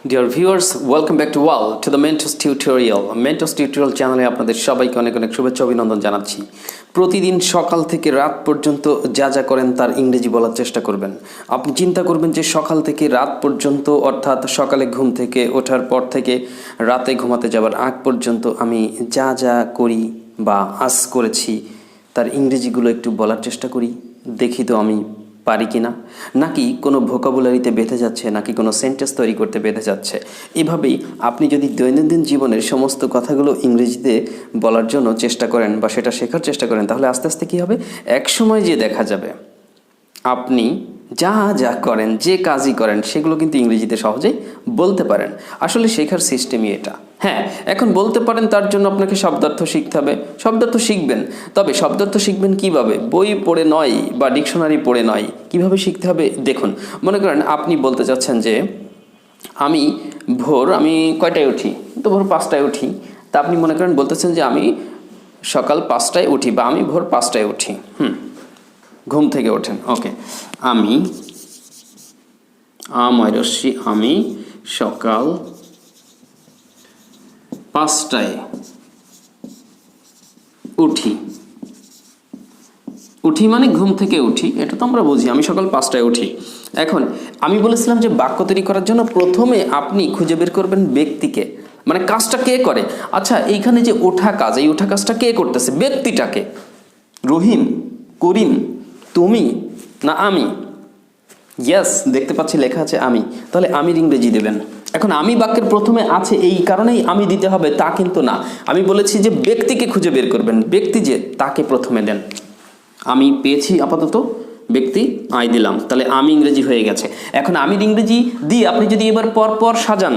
Dear viewers, welcome back to the Mentos Tutorial. Mentos Tutorial চ্যানেলে আপনাদের সবাইকে অনেক অনেক শুভেচ্ছা অভিনন্দন জানাচ্ছি। প্রতিদিন সকাল থেকে রাত পর্যন্ত যা যা করেন তার ইংরেজি বলার চেষ্টা করবেন। আপনি চিন্তা করবেন যে সকাল থেকে রাত পর্যন্ত, অর্থাৎ সকালে ঘুম থেকে ওঠার পর থেকে রাতে ঘুমাতে যাবার আগ পর্যন্ত আমি যা যা করি বা আজ করেছি তার ইংরেজিগুলো একটু বলার চেষ্টা করি, দেখি তো আমি পারি কিনা, নাকি কোনো ভোকাবুলারিতে বেঁধে যাচ্ছে, নাকি কোনো সেন্টেন্স তৈরি করতে বেঁধে যাচ্ছে। এভাবেই আপনি যদি দৈনন্দিন জীবনের সমস্ত কথাগুলো ইংরেজিতে বলার জন্য চেষ্টা করেন বা সেটা শেখার চেষ্টা করেন, তাহলে আস্তে আস্তে কী হবে, এক সময় যে দেখা যাবে আপনি যা যা করেন, যে কাজই করেন, সেগুলো কিন্তু ইংরেজিতে সহজেই বলতে পারেন। আসলে শেখার সিস্টেমই এটা। হ্যাঁ, এখন বলতে পারেন, তার জন্য আপনাকে শব্দার্থ শিখতে হবে। শব্দার্থ শিখবেন, তবে শব্দার্থ শিখবেন কিভাবে? বই পড়ে নয় বা ডিকশনারি পড়ে নয়। কিভাবে শিখতে হবে দেখুন। মনে করেন আপনি বলতে চাচ্ছেন যে আমি কয়টায় উঠি, তো ভোর 5টায় উঠি। তা আপনি মনে করেন বলতেছেন যে আমি সকাল 5টায় উঠি বা আমি ভোর 5টায় উঠি। ঘুম থেকে ওঠেন। ওকে, আমি সকাল 5টায় উঠি। মানে ঘুম থেকে উঠি, এটা তো আমরা বুঝি। আমি সকাল 5টায় উঠি। এখন আমি বলেছিলাম যে বাক্য তৈরি করার জন্য প্রথমে আপনি খুঁজে বের করবেন ব্যক্তিকে, মানে কাজটা কে করে। আচ্ছা, এইখানে যে ওঠা কাজ, এই ওঠা কাজটা কে করতেছে? ব্যক্তিটাকে। রহিম, করিম, তুমি না আমি? ইয়েস, দেখতে পাচ্ছি লেখা আছে আমি, তাহলে আমির ইংরেজি দেবেন। এখন আমি বাক্যের প্রথমে আছে এই কারণেই আমি দিতে হবে তা কিন্তু না। আমি বলেছি যে ব্যক্তিকে খুঁজে বের করবেন, ব্যক্তি যে, তাকে প্রথমে দেন। আমি পেয়েছি আপাতত ব্যক্তি, আই দিলাম, তাহলে আমি ইংরেজি হয়ে গেছে। এখন আমির ইংরেজি দিয়ে আপনি যদি এবার পর সাজান,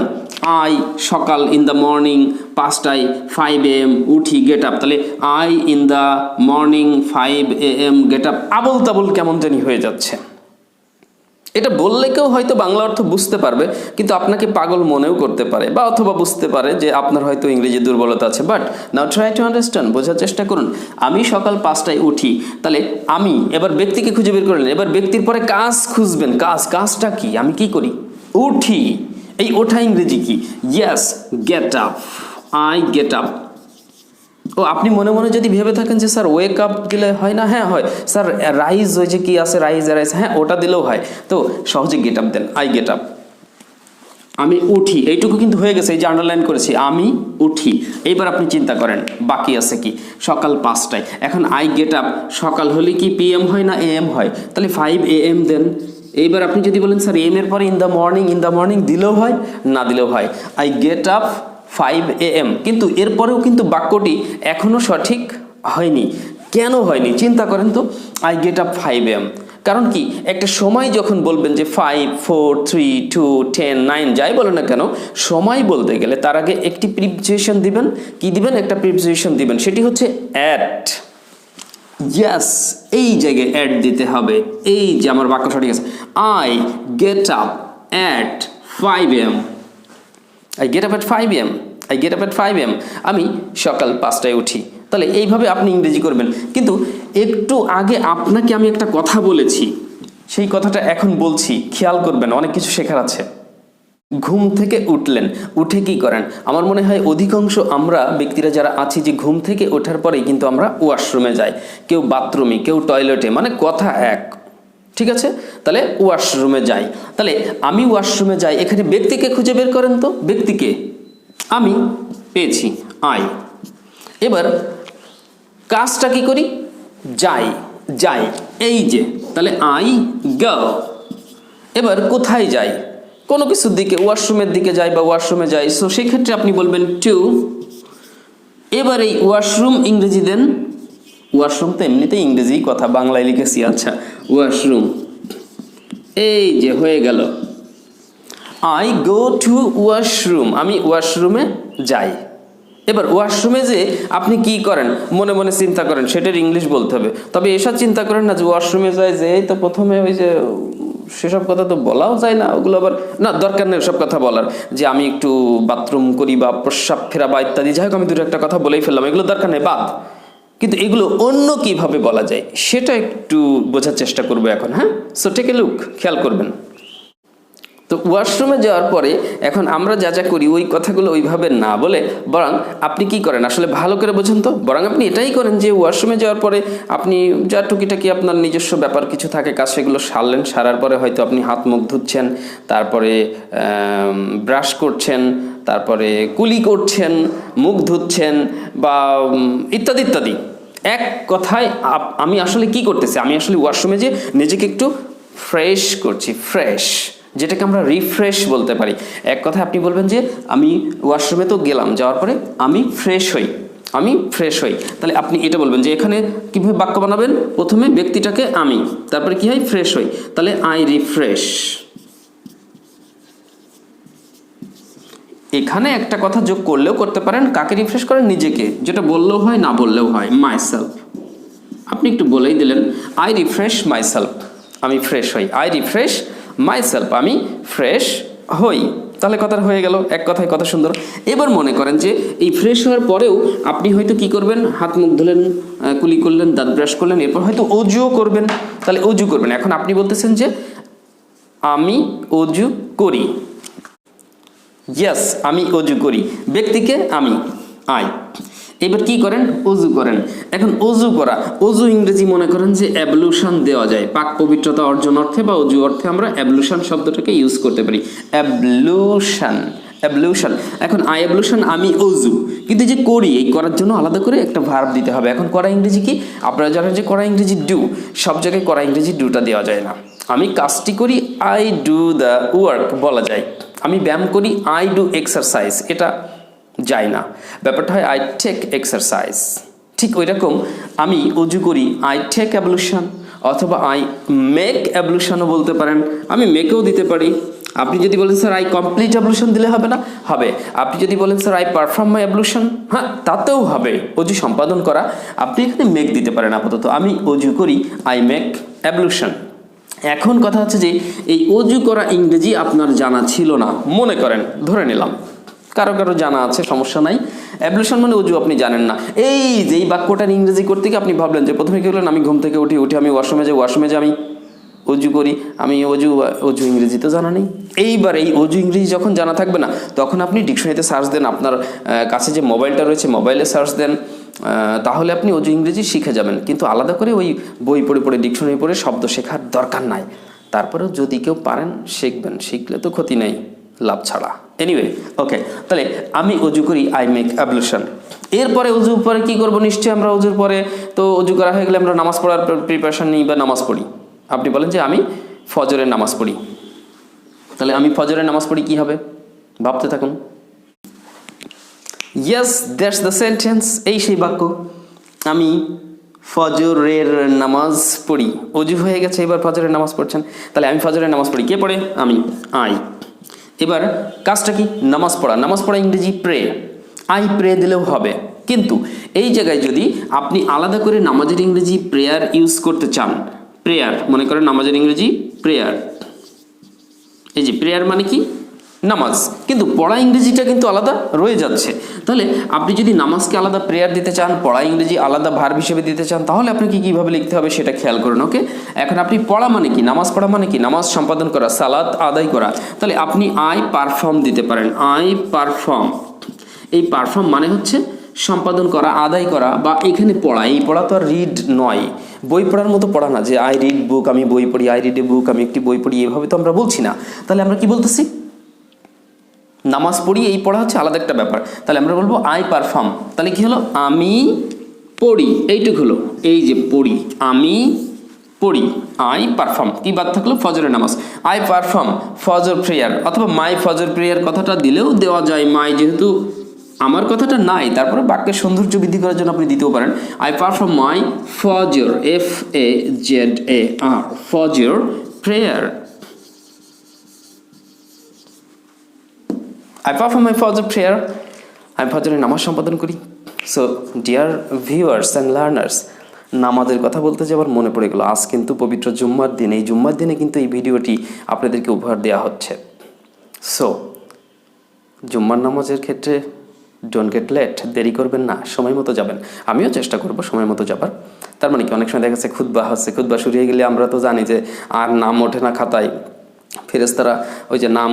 আই সকাল ইন দ্য মর্নিং 5টায় 5 AM উঠি, গেট আপ, তাহলে I in the morning 5 AM get up. আবল তাবল কেমন জানি হয়ে যাচ্ছে। এটা বললে কেউ হয়তো বাংলা অর্থ বুঝতে পারবে, কিন্তু আপনাকে পাগল মনেও করতে পারে, বা অথবা বুঝতে পারে যে আপনার হয়তো ইংরেজি দুর্বলতা আছে। But now try to understand, বোঝার চেষ্টা করুন। আমি সকাল 5টায় উঠি, তাহলে আমি এবার ব্যক্তিকে খুঁজে বের করলেন। এবার ব্যক্তির পরে কাজ খুঁজবেন। কাজটা কি? আমি কি করি? উঠি। এই ওঠা ইংরেজি কি? Yes, get up. I get up. ও, আপনি মনে মনে যদি ভেবে থাকেন যে স্যার ওয়েক আপ দিলে হয় না, হ্যাঁ হয় স্যার। রাইজ, ওই যে কি আছে, রাইজ, হ্যাঁ ওটা দিলেও হয়। তো সহজে গেট আপ দেন, আই গেট আপ। আমি উঠি, এইটুকু কিন্তু হয়ে গেছে, এই যে আন্ডারলাইন করেছি, আমি উঠি। এইবার আপনি চিন্তা করেন বাকি আছে কি? সকাল 5টায়। এখন আই গেট আপ, সকাল হলে কি PM হয় না AM হয়? তাহলে 5 AM দেন। এইবার আপনি যদি বলেন স্যার এম এর পরে ইন দ্য মর্নিং দিলেও হয়, না দিলেও হয়। আই গেট আপ 5 AM, কিন্তু এরপরেও কিন্তু বাক্যটি এখনো সঠিক হয়নি। কেন হয়নি চিন্তা করেন তো। আই গেট আপ 5 AM, কারণ কি, একটা সময় যখন বলবেন যে 5, 4, 3, 2, 10, 9 যাই বলো না কেন, সময় বলতে গেলে তার আগে একটি প্রিপোজিশন দিবেন। কি দিবেন? একটা প্রিপোজিশন দিবেন, সেটি হচ্ছে অ্যাট। ইয়েস, এই জায়গায় অ্যাট দিতে হবে। এই যে আমার বাক্য সঠিক আছে। I get up at 5 AM। I get up at 5 AM। আমি সকাল 5টায় উঠি। তাহলে এইভাবে আপনি ইংরেজি করবেন। কিন্তু একটু আগে আপনাকে আমি একটা কথা বলেছি, সেই কথাটা এখন বলছি, খেয়াল করবেন, অনেক কিছু শেখার আছে। ঘুম থেকে উঠলেন, উঠে কি করেন? আমার মনে হয় অধিকাংশ আমরা ব্যক্তিরা যারা আছি, যে ঘুম থেকে ওঠার পরেই কিন্তু আমরা ওয়াশরুমে যাই, কেউ বাথরুমে, কেউ টয়লেটে, মানে কথা এক। ঠিক আছে, তাহলে ওয়াশরুমে যাই। তাহলে আমি ওয়াশরুমে যাই, এখানে ব্যক্তিকে খুঁজে বের করেন তো। ব্যক্তিকে আমি পেয়েছি, আই। এবার কাজটা কি করি? যাই, এই যে, তাহলে আই গো। এবার কোথায় যাই? কোনো কিছুর দিকে, ওয়াশরুমের দিকে যাই বা ওয়াশরুমে যাই। সো সেই ক্ষেত্রে আপনি বলবেন টু। এবার এই ওয়াশরুম ইংরেজি দেন। ওয়াশরুম তো এমনিতেই ইংরেজি কথা, বাংলায় লিখেছি। আচ্ছা, ওয়াশরুম, এই যে হয়ে গেল। আই গো টু ওয়াশরুম, আমি ওয়াশরুমে যাই। এবার ওয়াশরুমে যে আপনি কি করেন, মনে মনে চিন্তা করেন, সেটার ইংলিশ বলতে হবে। তবে এসব চিন্তা করেন না যে ওয়াশরুমে যায় যে তো প্রথমে ওই যে সেসব কথা তো বলাও যায় না, ওগুলো আবার না, দরকার নেই ওসব কথা বলার। যে আমি একটু বাথরুম করি বা প্রস্রাব ফেরা বা ইত্যাদি, যাই হোক আমি দুটো একটা কথা বলেই ফেললাম, এগুলো দরকার নেই, বাদ। কিন্তু এগুলো অন্য কিভাবে বলা যায় সেটা একটু বোঝার চেষ্টা করবো এখন। হ্যাঁ, সো টেক এ লুক, খেয়াল করবেন। তো ওয়াশরুমে যাওয়ার পরে এখন আমরা যা যা করি ওই কথাগুলো ওইভাবে না বলে বরং আপনি কি করেন আসলে ভালো করে বোঝেন তো, বরং আপনি এটাই করেন যে ওয়াশরুমে যাওয়ার পরে আপনি যা টুকিটাকি আপনার নিজস্ব ব্যাপার কিছু থাকে কাজ সেগুলো সারলেন, সারার পরে হয়তো আপনি হাত মুখ ধুচ্ছেন, তারপরে ব্রাশ করছেন, তারপরে কুলি করছেন, মুখ ধুচ্ছেন বা ইত্যাদি ইত্যাদি। এক কথায় আমি আসলে কি করতেছি, আমি আসলে ওয়াশরুমে যে নিজেকে একটু ফ্রেশ করছি, ফ্রেশ, যেটাকে আমরা রিফ্রেশ বলতে পারি। এক কথায় আপনি বলবেন যে আমি ওয়াশরুমে তো গেলাম, যাওয়ার পরে আমি ফ্রেশ হই, আমি ফ্রেশ হই। তাহলে আপনি এটা বলবেন যে এখানে কীভাবে বাক্য বানাবেন, প্রথমে ব্যক্তিটাকে আমি, তারপরে কি হয় ফ্রেশ হই, তাহলে আই রিফ্রেশ। এখানে একটা কথা যোগ করলেও করতে পারেন, কাকে রিফ্রেশ করেন, নিজেকে, যেটা বললেও হয় না বললেও হয়, মাইসেলফ। আপনি একটু বলেই দিলেন আই রিফ্রেশ মাইসেলফ, আমি ফ্রেশ হই, আই রিফ্রেশ মাইসেলফ, আমি ফ্রেশ হই। তাহলে কথা হয়ে গেল, এক কথায় কথা সুন্দর। এবার মনে করেন যে এই ফ্রেশ হওয়ার পরেও আপনি হয়তো কি করবেন, হাত মুখ ধুলেন, কুলি করলেন, দাঁত ব্রাশ করলেন, এরপর হয়তো অজুও করবেন। তাহলে অজু করবেন, এখন আপনি বলতেছেন যে আমি অজু করি, ইয়েস আমি অজু করি, ব্যক্তিকে আমি, আই। এবার কি করেন, অজু করেন। এখন অজু করা, অজু ইংরেজি মনে করেন যে অ্যাবলুশন দেওয়া যায়, পাক পবিত্রতা অর্জন অর্থে বা অজু অর্থে আমরা অ্যাবলুশন শব্দটাকে ইউজ করতে পারি, অ্যাবলুশন, অ্যাবলুশন। এখন আই অ্যাবলুশন, আমি অজু, কিন্তু যে করি, এই করার জন্য আলাদা করে একটা ভার্ব দিতে হবে। এখন করা ইংরেজি কি, আপনারা জানেন যে করা ইংরেজি ডু, সব জায়গায় করা ইংরেজি ডুটা দেওয়া যায় না। আমি কাজটি করি, আই ডু দ্য ওয়ার্ক বলা যায়। আমি ব্যায়াম করি, আই ডু এক্সারসাইজ, এটা যায় না, ব্যাপারটা হয় আই টেক এক্সারসাইজ। ঠিক ওই রকম আমি অজু করি, আই টেক অ্যাবলুশন, অথবা আই মেক অ্যাবলুশনও বলতে পারেন, আমি মেকেও দিতে পারি। আপনি যদি বলেন স্যার আই কমপ্লিট অ্যাবলুশন দিলে হবে না, হবে। আপনি যদি বলেন স্যার আই পারফর্ম মাই অ্যাবলুশন, হ্যাঁ তাতেও হবে, অজু সম্পাদন করা। আপনি এখানে মেক দিতে পারেন আপাতত, আমি অজু করি, আই মেক অ্যাবলুশন। এখন কথা হচ্ছে যে এই অজু করা ইংরেজি আপনার জানা ছিল না, মনে করেন, ধরে নিলাম কারো কারো জানা আছে, সমস্যা নাই। অ্যাবলুশন মানে অজু আপনি জানেন না। এই যে এই বাক্যটার ইংরেজি করতে গিয়ে আপনি ভাবলেন যে প্রথমে কি বললেন, আমি ঘুম থেকে উঠি আমি ওয়াশরুমে যাই, ওয়াশরুমে যাই আমি অজু করি, আমি অজু ইংরেজি তো জানা নেই। এইবার এই অজু ইংরেজি যখন জানা থাকবে না, তখন আপনি ডিকশনারিতে সার্চ দেন, আপনার কাছে যে মোবাইলটা রয়েছে মোবাইলে সার্চ দেন, তাহলে আপনি অজু ইংরেজি শিখে যাবেন। কিন্তু আলাদা করে ওই বই পড়ে পড়ে ডিকশনারি পড়ে শব্দ শেখার দরকার নাই। তারপরেও যদি কেউ পারেন শিখবেন, শিখলে তো ক্ষতি নেই, লাভ ছাড়া। এনিওয়ে ওকে, তাহলে আমি অজু করি, আই মেক অ্যাবলুশন। এরপরে অজুর পরে কি করব, নিশ্চয়ই আমরা অজুর পরে তো অজু করা হয়ে গেলে আমরা নামাজ পড়ার প্রিপারেশন নিই বা নামাজ পড়ি। আপনি বলেন যে আমি ফজরের নামাজ পড়ি, তাহলে আমি ফজরের নামাজ পড়ি কি হবে, ভাবতে থাকুন। ইয়েস দ্যাটস দ্য সেন্টেন্স, এই সেই বাক্য, আমি ফজরের নামাজ পড়ি। অজু হয়ে গেছে, এবার ফজরের নামাজ পড়ছেন, তাহলে আমি ফজরের নামাজ পড়ি, কে পড়ে, আমি, আই। এবার কাজটা কি, নামাজ পড়া। নামাজ পড়া ইংরেজি প্রে, আই প্রে দিলেও হবে। কিন্তু এই জায়গায় যদি আপনি আলাদা করে নামাজের ইংরেজি প্রেয়ার ইউজ করতে চান, প্রেয়ার মনে করেন নামাজের ইংরেজি প্রেয়ার, এই যে প্রেয়ার মানে কি নামাজ, কিন্তু পড়া ইংরেজিটা কিন্তু আলাদা রয়ে যাচ্ছে। তাহলে আপনি যদি নামাজকে আলাদা প্রেয়ার দিতে চান, পড়া ইংরেজি আলাদা ভার্ব হিসেবে দিতে চান, তাহলে আপনাকে কীভাবে লিখতে হবে সেটা খেয়াল করুন। ওকে, এখন আপনি পড়া মানে কি, নামাজ পড়া মানে কি, নামাজ সম্পাদন করা, সালাত আদায় করা, তাহলে আপনি আই পারফর্ম দিতে পারেন, আই পারফর্ম। এই পারফর্ম মানে হচ্ছে সম্পাদন করা, আদায় করা, বা এখানে পড়া। এই পড়া তো আর রিড নয়, বই পড়ার মতো পড়া না যে আই রিড বুক, আমি বই পড়ি, আই রিড এ বুক, আমি একটি বই পড়ি, এভাবে তো আমরা বলছি না। তাহলে আমরা কি বলতেছি, নামাজ পড়ি, এই পড়া হচ্ছে আলাদা একটা ব্যাপার। তাহলে আমরা বলবো আই পারফর্ম, তাহলে কি হলো, আমি পড়ি, এইটুকু হলো, এই যে পড়ি, আমি পড়ি, আই পারফর্ম। কি বাদ থাকলো, ফজরের নামাজ, আই পারফর্ম ফজর প্রেয়ার, অথবা মাই ফজর প্রেয়ার কথাটা দিলেও দেওয়া যায়। মাই যেহেতু আমার কথাটা নাই, তারপরে বাক্যের সৌন্দর্য বৃদ্ধি করার জন্য আপনি দিতেও পারেন, আই পারফর্ম মাই ফজর, FAZAR, ফজর prayer, I perform my Fajr prayer, আমি ফজরের নামাজ সম্পাদন করি। So dear viewers and learners, নামাজের কথা বলতে যাবার মনে পড়ে গেল, আজ কিন্তু পবিত্র জুম্মার দিন, এই জুম্মার দিনে কিন্তু এই ভিডিওটি আপনাদেরকে উপহার দেওয়া হচ্ছে। সো জুম্মার নামাজের ক্ষেত্রে ডোন্ট গেট লেট, দেরি করবেন না, সময় মতো যাবেন। আমিও চেষ্টা করব সময় মতো যাবার। তার মানে কি, অনেক সময় দেখা যাচ্ছে খুতবা হচ্ছে, খুতবা শুরু হয়ে গেলে আমরা তো জানি যে আর নাম ওঠে না খাতায়, ফেরেশতারা ওই যে নাম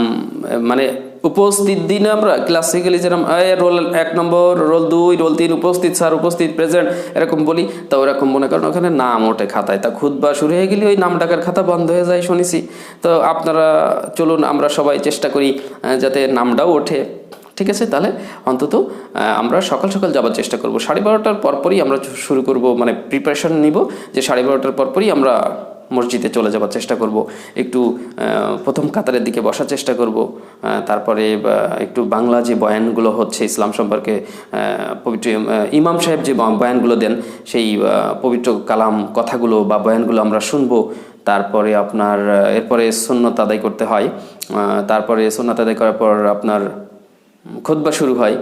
মানে উপস্থিত দিনে আমরা ক্লাসিক্যালি যেরকম রোল 1 নম্বর, রোল 2, রোল 3 উপস্থিত, স্যার উপস্থিত, প্রেজেন্ট এরকম বলি, তা ওরকম মনে করেন ওখানে নাম ওঠে খাতায়। তা খুতবা শুরু হয়ে গেলে ওই নাম ডাকার খাতা বন্ধ হয়ে যায় শুনেছি। তো আপনারা চলুন আমরা সবাই চেষ্টা করি যাতে নামটাও ওঠে, ঠিক আছে? তাহলে অন্তত আমরা সকাল সকাল যাবার চেষ্টা করব। 12:30টার পরপরই আমরা শুরু করব, মানে প্রিপারেশন নিব যে 12:30টার পরপরই আমরা মসজিদে চলে যাবার চেষ্টা করব। একটু প্রথম কাতারের দিকে বসার চেষ্টা করব। তারপরে একটু বাংলা যে বয়ানগুলো হচ্ছে ইসলাম সম্পর্কে, পবিত্র ইমাম সাহেব যে বয়ানগুলো দেন সেই পবিত্র কালাম কথাগুলো বা বয়ানগুলো আমরা শুনবো। তারপরে আপনার এরপরে সুন্নত আদায় করতে হয়। তারপরে সুন্নত আদায় করার পর আপনার খুতবা শুরু হয়।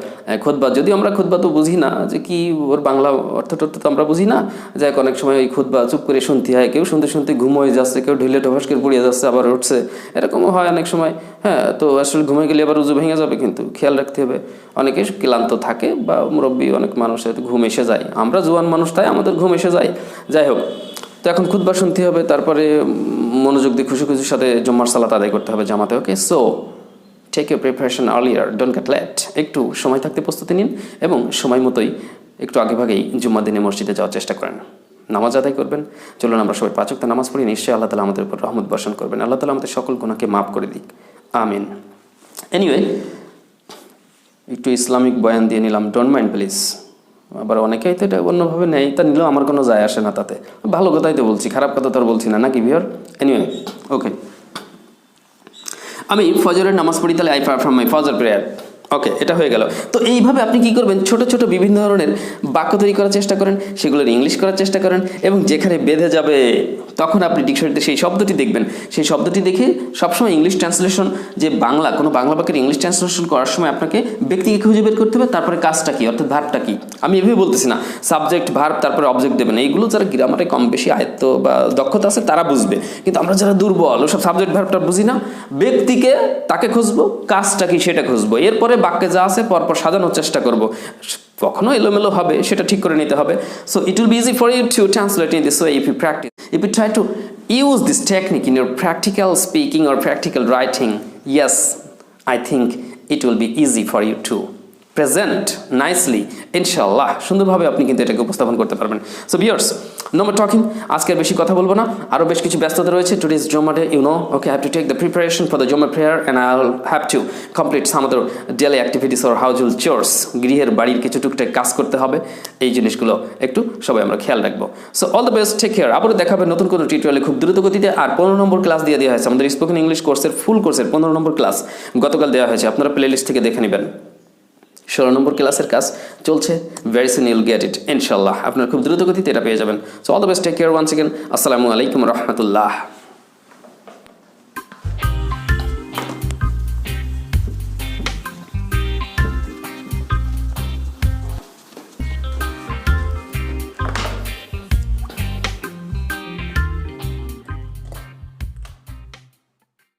খুতবা যদি আমরা খুতবা তো বুঝি না যে কি ওর বাংলা অর্থটর্থ তো আমরা বুঝি না, যাই অনেক সময় ওই খুতবা চুপ করে শুনতে হয়। কেউ শুনতে শুনতে ঘুম হয়ে যাচ্ছে, কেউ ঢিলে ঢবাসকে পড়িয়ে যাচ্ছে, আবার উঠছে, এরকমও হয় অনেক সময়। হ্যাঁ, তো আসলে ঘুমে গেলে আবার উজু ভেঙে যাবে, কিন্তু খেয়াল রাখতে হবে। অনেকে ক্লান্ত থাকে বা মুরব্বী অনেক মানুষের ঘুম এসে যায়, আমরা জোয়ান মানুষ তাই আমাদের ঘুম এসে যায়। যাই হোক, তো এখন খুতবা শুনতে হবে, তারপরে মনোযোগ দিয়ে খুশি খুশির সাথে জুম্মার সালাত আদায় করতে হবে জামাতে। Okay, so take your preparation earlier, don't get late. একটু সময় থাকতে প্রস্তুতি নিন এবং সময় মতোই একটু আগেভাগেই জুম্মার দিনে মসজিদে যাওয়ার চেষ্টা করেন, নামাজ আদায় করবেন। চলুন আমরা সবাই 5 ওয়াক্ত নামাজ পড়ি, নিশ্চয়ই আল্লাহ তাআলা আমাদের উপর রহমত বর্ষণ করবেন। আল্লাহ তাআলা আমাদের সকল গুনাহকে মাফ করে দিক, আমিন। এনিওয়ে, একটু ইসলামিক বয়ান দিয়ে নিলাম, ডোন্ট মাইন্ড প্লিজ। আবার অনেকেই তো এটা অন্যভাবে নেয়, তা নিলেও আমার কোনো যায় আসে না তাতে। ভালো কথাই তো বলছি, খারাপ কথা তো আর বলছি না, নাকি ভিউয়ার? এনিওয়ে, ওকে, আমি ফজরের নামাজ পড়ি, তাহলে আই পারফর্ম মাই ফজর প্রেয়ার। ওকে, এটা হয়ে গেল। তো এইভাবে আপনি কি করবেন, ছোট ছোট বিভিন্ন ধরনের বাক্য তৈরি করার চেষ্টা করেন, সেগুলোর ইংলিশ করার চেষ্টা করেন, এবং যেখানে বেঁধে যাবে তখন আপনি ডিকশনারিতে সেই শব্দটি দেখবেন। সেই শব্দটি দেখে সবসময় ইংলিশ ট্রান্সলেশন, যে বাংলা কোনো বাংলা বাক্যের ইংলিশ ট্রান্সলেশন করার সময় আপনাকে ব্যক্তিকে খুঁজে বের করতে হবে, তারপরে কাজটা কি, অর্থাৎ ভার্বটা কি। আমি এভাবে বলতেছি না, সাবজেক্ট ভার্ব তারপরে অবজেক্ট দেবেন। এইগুলো যারা গ্রামারে কম বেশি আয়ত্ত বা দক্ষতা আছে তারা বুঝবে, কিন্তু আমরা যারা দুর্বল, ওসব সাবজেক্ট ভার্বটা বুঝি না। ব্যক্তিকে তাকে খুঁজবো, কাজটা কি সেটা খুঁজবো, এরপরে বাক্যে যা আছে পরপর সাজানোর চেষ্টা করব। কখনো এলোমেলো হবে, সেটা ঠিক করে নিতে হবে। So it will be easy for you to translate in this way if you practice, if you try to use this technique in your practical speaking or practical writing. Yes, I think it will be easy for you to present nicely, ইনশাআল্লাহ সুন্দরভাবে আপনি কিন্তু এটাকে উপস্থাপন করতে পারবেন। So viewers, no more talking, আজকে বেশি কথা বলবো না, আরও বেশ কিছু ব্যস্ততা রয়েছে। Today is Jumma day, you know. Okay, I have to take the preparation for the Jummah prayer and I'll have to complete some other daily activities or household chores. গৃহের বাড়ির কিছু টুকটাক কাজ করতে হবে, এই জিনিসগুলো একটু সবাই আমরা খেয়াল রাখবো। So all the best, take care. আবারও দেখাবে নতুন কোনো টিউটোরিয়ালে খুব দ্রুত গতিতে। আর 15 নম্বর ক্লাস দিয়ে দেওয়া হয়েছে, আমাদের স্পোকেন ইংলিশ কোর্সের ফুল কোর্সের 15 নম্বর ক্লাস গতকাল দেওয়া হয়েছে, আপনারা প্লে লিস্ট থেকে দেখে নেবেন। 16 নম্বর ক্লাসের কাজ চলছে, very soon Yule get it ইনশাআল্লাহ। আপনারা খুব দ্রুত গতিতে এটা পেয়ে যাবেন। So all the best, take care once again. আসসালামু আলাইকুম রহমতুল্লাহ।